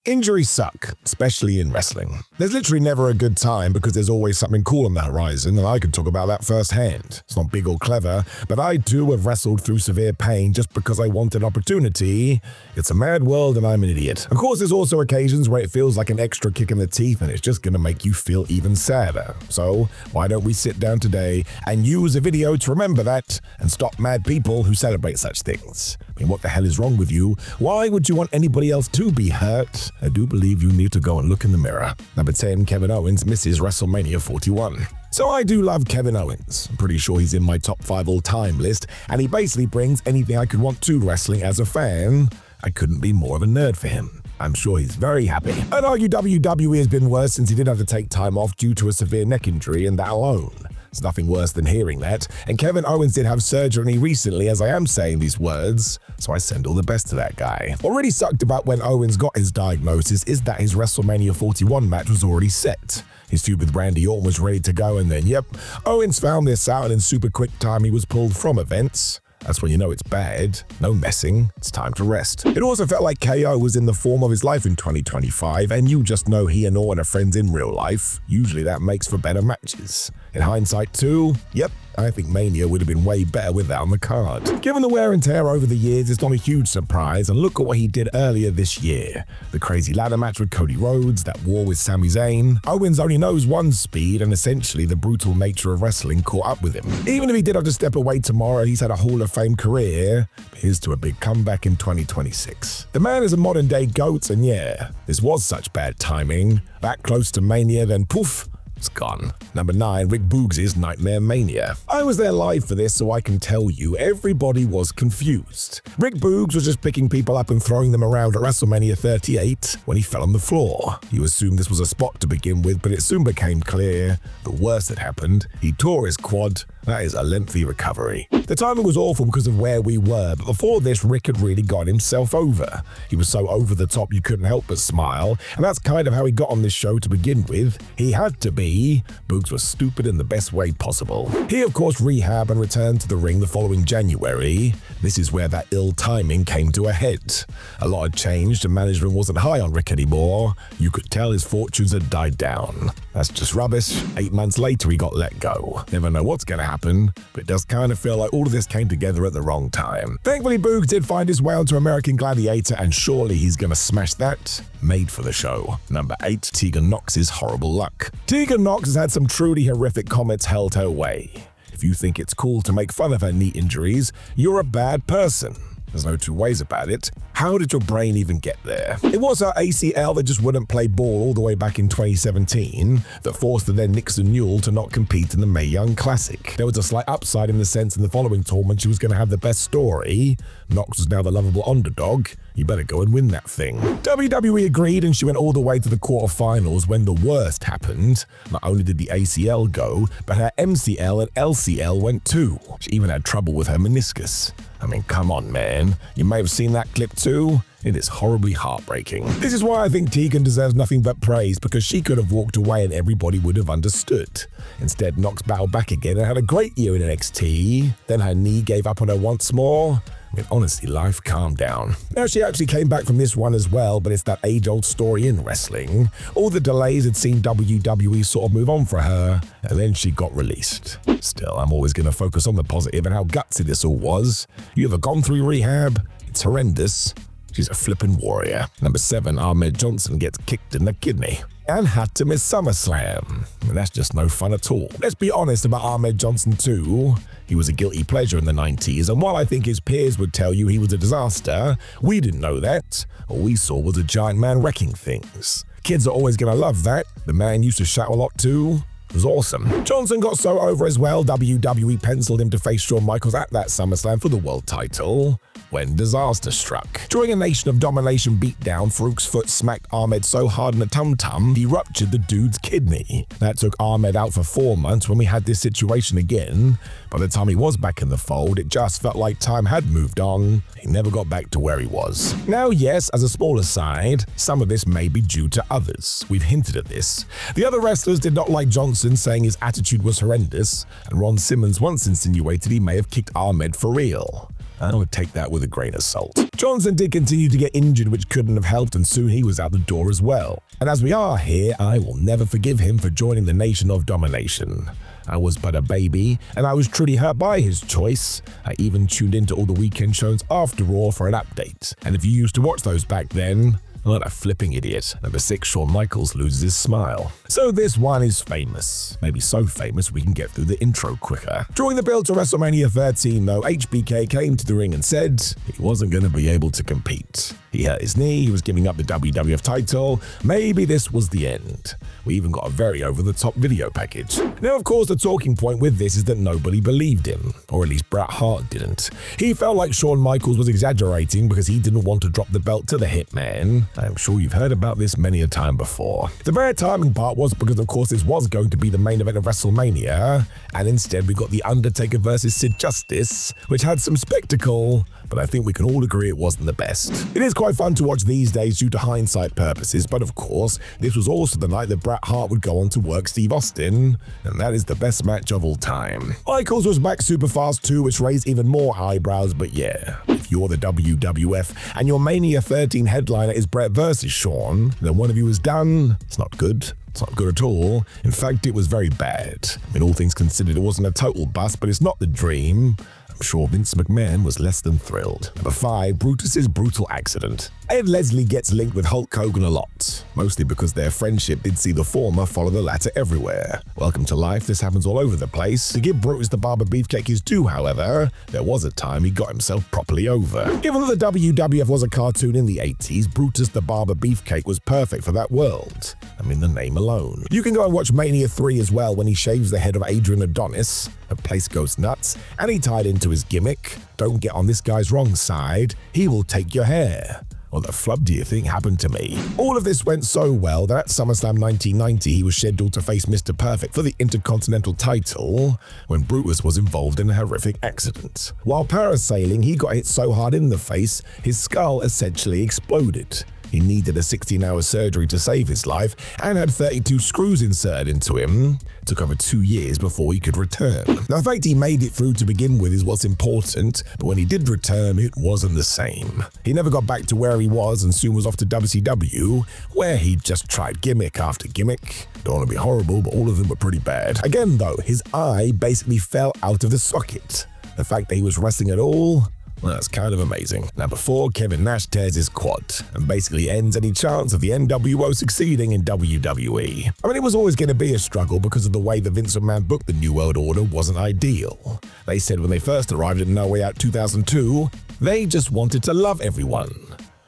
Injuries suck, especially in wrestling. There's literally never a good time because there's always something cool on the horizon, and I can talk about that firsthand. It's not big or clever, but I too have wrestled through severe pain just because I wanted opportunity. It's a mad world and I'm an idiot. Of course, there's also occasions where it feels like an extra kick in the teeth and it's just gonna make you feel even sadder. So why don't we sit down today and use a video to remember that and stop mad people who celebrate such things? I mean, what the hell is wrong with you? Why would you want anybody else to be hurt? I do believe you need to go and look in the mirror. Number 10, Kevin Owens misses WrestleMania 41. So I do love Kevin Owens. I'm pretty sure he's in my top 5 all-time list, and he basically brings anything I could want to wrestling as a fan. I couldn't be more of a nerd for him. I'm sure he's very happy. I'd argue WWE has been worse since he did have to take time off due to a severe neck injury, and that alone. It's nothing worse than hearing that. And Kevin Owens did have surgery recently as I am saying these words, so I send all the best to that guy. What really sucked about when Owens got his diagnosis is that his WrestleMania 41 match was already set. His feud with Randy Orton was ready to go, and then, yep, Owens found this out, and in super quick time he was pulled from events. That's when you know it's bad. No messing. It's time to rest. It also felt like KO was in the form of his life in 2025, and you just know he and Orton are friends in real life. Usually that makes for better matches. In hindsight too, yep, I think Mania would have been way better with that on the card. Given the wear and tear over the years, it's not a huge surprise, and look at what he did earlier this year. The crazy ladder match with Cody Rhodes, that war with Sami Zayn. Owens only knows one speed, and essentially the brutal nature of wrestling caught up with him. Even if he did have to step away tomorrow, he's had a Hall of Fame career. Here's to a big comeback in 2026. The man is a modern day GOAT, and yeah, this was such bad timing. That close to Mania, then poof, it's gone. Number 9, Rick Boogs' Nightmare Mania. I was there live for this, so I can tell you, everybody was confused. Rick Boogs was just picking people up and throwing them around at WrestleMania 38 when he fell on the floor. You assumed this was a spot to begin with, but it soon became clear the worst had happened. He tore his quad. That is a lengthy recovery. The timing was awful because of where we were, but before this, Rick had really got himself over. He was so over the top you couldn't help but smile, and that's kind of how he got on this show to begin with. He had to be. Boogs was stupid in the best way possible. He, of course, rehabbed and returned to the ring the following January. This is where that ill timing came to a head. A lot had changed and management wasn't high on Rick anymore. You could tell his fortunes had died down. That's just rubbish. 8 months later, he got let go. Never know what's gonna happen, but it does kind of feel like all of this came together at the wrong time. Thankfully, Boogs did find his way onto American Gladiator, and surely he's gonna smash that. Made for the show. Number 8, Tegan Nox's Horrible Luck. Tegan Nox has had some truly horrific comments held her way. If you think it's cool to make fun of her knee injuries, you're a bad person. There's no two ways about it. How did your brain even get there? It was her ACL that just wouldn't play ball all the way back in 2017 that forced the then Nixon Newell to not compete in the Mae Young Classic. There was a slight upside in the sense in the following tournament she was going to have the best story. Nox was now the lovable underdog. You better go and win that thing. WWE agreed and she went all the way to the quarterfinals when the worst happened. Not only did the ACL go, but her MCL and LCL went too. She even had trouble with her meniscus. I mean, come on, man. You may have seen that clip too. It is horribly heartbreaking. This is why I think Tegan deserves nothing but praise, because she could have walked away and everybody would have understood. Instead, Nox battled back again and had a great year in NXT. Then her knee gave up on her once more. I mean, honestly, life calmed down. Now, she actually came back from this one as well, but it's that age-old story in wrestling. All the delays had seen WWE sort of move on for her, and then she got released. Still, I'm always going to focus on the positive and how gutsy this all was. You ever gone through rehab? It's horrendous. She's a flippin' warrior. Number 7, Ahmed Johnson gets kicked in the kidney and had to miss SummerSlam. I mean, that's just no fun at all. Let's be honest about Ahmed Johnson too. He was a guilty pleasure in the 90s, and while I think his peers would tell you he was a disaster, we didn't know that. All we saw was a giant man wrecking things. Kids are always gonna love that. The man used to shout a lot too. It was awesome. Johnson got so over as well, WWE penciled him to face Shawn Michaels at that SummerSlam for the world title, when disaster struck. During a Nation of Domination beatdown, Farouk's foot smacked Ahmed so hard in the tum-tum, he ruptured the dude's kidney. That took Ahmed out for 4 months when we had this situation again. By the time he was back in the fold, it just felt like time had moved on. He never got back to where he was. Now, yes, as a small aside, some of this may be due to others. We've hinted at this. The other wrestlers did not like Johnson, saying his attitude was horrendous, and Ron Simmons once insinuated he may have kicked Ahmed for real. I would take that with a grain of salt. Johnson did continue to get injured, which couldn't have helped, and soon he was out the door as well. And as we are here, I will never forgive him for joining the Nation of Domination. I was but a baby, and I was truly hurt by his choice. I even tuned into all the weekend shows after Raw for an update. And if you used to watch those back then, what a flipping idiot. Number 6, Shawn Michaels loses his smile. So this one is famous. Maybe so famous we can get through the intro quicker. During the build to WrestleMania 13 though, HBK came to the ring and said he wasn't going to be able to compete. He hurt his knee, he was giving up the WWF title, maybe this was the end. We even got a very over-the-top video package. Now of course the talking point with this is that nobody believed him, or at least Bret Hart didn't. He felt like Shawn Michaels was exaggerating because he didn't want to drop the belt to the Hitman. I'm sure you've heard about this many a time before. The bad timing part was because of course this was going to be the main event of WrestleMania, and instead we got The Undertaker versus Sid Justice, which had some spectacle, but I think we can all agree it wasn't the best. It is quite fun to watch these days due to hindsight purposes, but of course, this was also the night that Bret Hart would go on to work Steve Austin, and that is the best match of all time. Michaels was back super fast too, which raised even more eyebrows, but yeah, if you're the WWF and your Mania 13 headliner is Bret versus Shawn, then one of you is done. It's not good. It's not good at all. In fact, it was very bad. I mean, all things considered, it wasn't a total bust, but it's not the dream. I'm sure Vince McMahon was less than thrilled. Number 5, Brutus's brutal accident. Ed Leslie gets linked with Hulk Hogan a lot, mostly because their friendship did see the former follow the latter everywhere. Welcome to life, this happens all over the place. To give Brutus the Barber Beefcake his due, however, there was a time he got himself properly over. Given that the WWF was a cartoon in the 80s, Brutus the Barber Beefcake was perfect for that world. I mean, the name alone. You can go and watch Mania 3 as well when he shaves the head of Adrian Adonis. The place goes nuts, and he tied into his gimmick. Don't get on this guy's wrong side, he will take your hair. What the flub do you think happened to me? All of this went so well that at SummerSlam 1990 he was scheduled to face Mr. Perfect for the Intercontinental title when Brutus was involved in a horrific accident. While parasailing, he got hit so hard in the face, his skull essentially exploded. He needed a 16-hour surgery to save his life and had 32 screws inserted into him. It took over 2 years before he could return. Now, the fact he made it through to begin with is what's important, but when he did return, it wasn't the same. He never got back to where he was and soon was off to WCW, where he just tried gimmick after gimmick. Don't want to be horrible, but all of them were pretty bad. Again, though, his eye basically fell out of the socket. The fact that he was wrestling at all, well, that's kind of amazing. Number 4, Kevin Nash tears his quad and basically ends any chance of the NWO succeeding in WWE. I mean, it was always going to be a struggle because of the way the Vince McMahon booked the New World Order wasn't ideal. They said when they first arrived at No Way Out 2002, they just wanted to love everyone.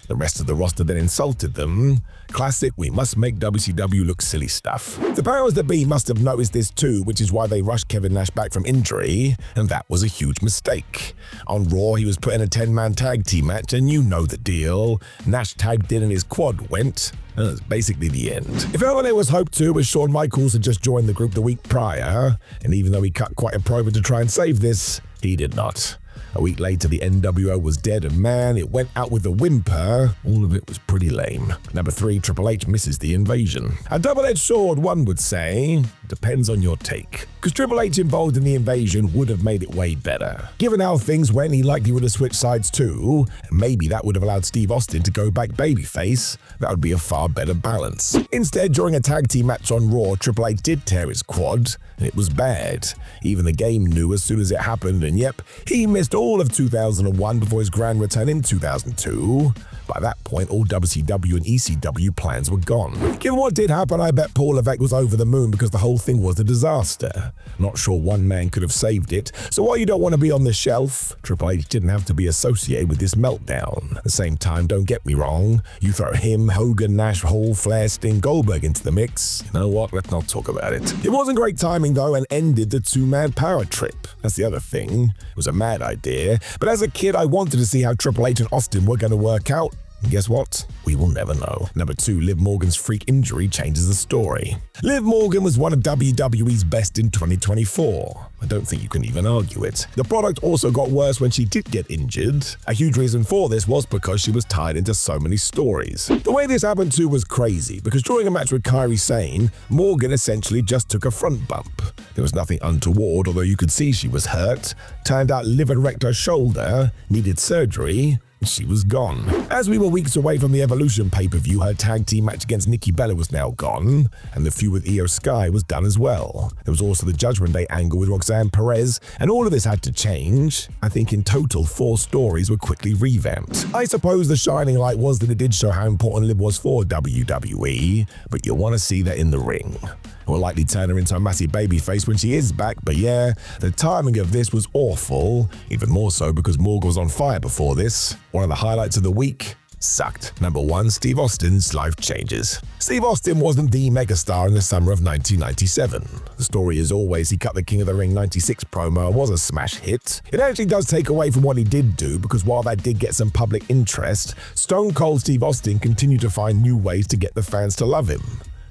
The rest of the roster then insulted them. Classic, we must make WCW look silly stuff. The powers that be must have noticed this too, which is why they rushed Kevin Nash back from injury, and that was a huge mistake. On Raw, he was put in a 10-man tag team match, and you know the deal. Nash tagged in and his quad went. And that's basically the end. If ever there was hope too, was Shawn Michaels had just joined the group the week prior, and even though he cut quite a promo to try and save this, he did not. A week later, the NWO was dead, and man, it went out with a whimper. All of it was pretty lame. Number 3, Triple H misses the invasion. A double-edged sword, one would say. Depends on your take. Because Triple H involved in the invasion would have made it way better. Given how things went, he likely would have switched sides too, and maybe that would have allowed Steve Austin to go back babyface. That would be a far better balance. Instead, during a tag team match on Raw, Triple H did tear his quad, and it was bad. Even the game knew as soon as it happened, and yep, he missed all of 2001 before his grand return in 2002. By that point, all WCW and ECW plans were gone. Given what did happen, I bet Paul Levesque was over the moon because the whole thing was a disaster. Not sure one man could have saved it, so while you don't want to be on the shelf, Triple H didn't have to be associated with this meltdown. At the same time, don't get me wrong, you throw him, Hogan, Nash, Hall, Flair, Sting, Goldberg into the mix, you know what, let's not talk about it. It wasn't great timing though and ended the 2-man power trip. That's the other thing. It was a mad idea, but as a kid I wanted to see how Triple H and Austin were going to work out. And guess what? We will never know. Number 2, Liv Morgan's freak injury changes the story. Liv Morgan was one of WWE's best in 2024. I don't think you can even argue it. The product also got worse when she did get injured. A huge reason for this was because she was tied into so many stories. The way this happened too was crazy, because during a match with Kairi Sane, Morgan essentially just took a front bump. There was nothing untoward, although you could see she was hurt. Turned out Liv had wrecked her shoulder, needed surgery, and she was gone. As we were weeks away from the Evolution pay-per-view, her tag team match against Nikki Bella was now gone, and the feud with Io Sky was done as well. There was also the Judgment Day angle with Roxanne Perez, and all of this had to change. I think in total 4 stories were quickly revamped. I suppose the shining light was that it did show how important Liv was for WWE, but you'll want to see that in the ring. It will likely turn her into a massive babyface when she is back, but yeah, the timing of this was awful, even more so because Morgan was on fire before this. One of the highlights of the week sucked. Number 1, Steve Austin's life changes. Steve Austin wasn't the megastar in the summer of 1997. The story is always he cut the King of the Ring 96 promo and was a smash hit. It actually does take away from what he did do, because while that did get some public interest, Stone Cold Steve Austin continued to find new ways to get the fans to love him.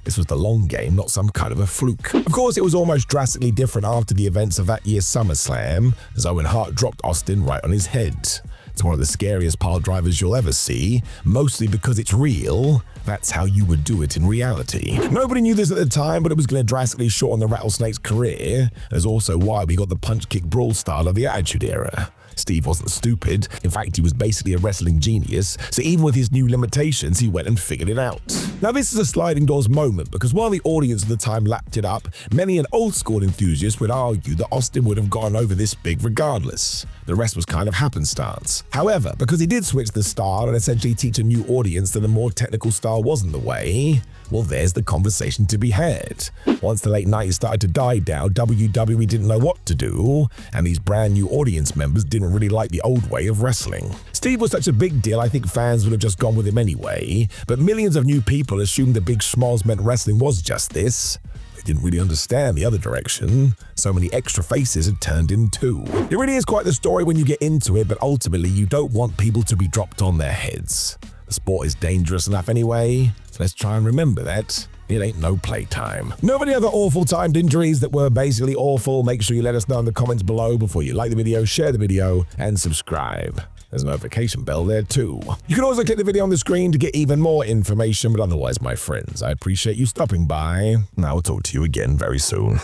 This was the long game, not some kind of a fluke. Of course, it was almost drastically different after the events of that year's SummerSlam, as Owen Hart dropped Austin right on his head. It's one of the scariest pile drivers you'll ever see, mostly because it's real. That's how you would do it in reality. Nobody knew this at the time, but it was going to drastically shorten the Rattlesnake's career. That's also why we got the punch-kick brawl style of the Attitude Era. Steve wasn't stupid. In fact, he was basically a wrestling genius, so even with his new limitations, he went and figured it out. Now, this is a sliding doors moment, because while the audience at the time lapped it up, many an old-school enthusiast would argue that Austin would have gone over this big regardless. The rest was kind of happenstance. However, because he did switch the style and essentially teach a new audience that a more technical style wasn't the way, well, there's the conversation to be had. Once the late 90s started to die down, WWE didn't know what to do, and these brand new audience members didn't really like the old way of wrestling. Steve was such a big deal, I think fans would have just gone with him anyway, but millions of new people assumed the big schmoz meant wrestling was just this. They didn't really understand the other direction. So many extra faces had turned in too. It really is quite the story when you get into it, but ultimately you don't want people to be dropped on their heads. The sport is dangerous enough anyway, so let's try and remember that. It ain't no playtime. Know of any other awful timed injuries that were basically awful? Make sure you let us know in the comments below before you like the video, share the video, and subscribe. There's a notification bell there too. You can also click the video on the screen to get even more information, but otherwise, my friends, I appreciate you stopping by, and I will talk to you again very soon.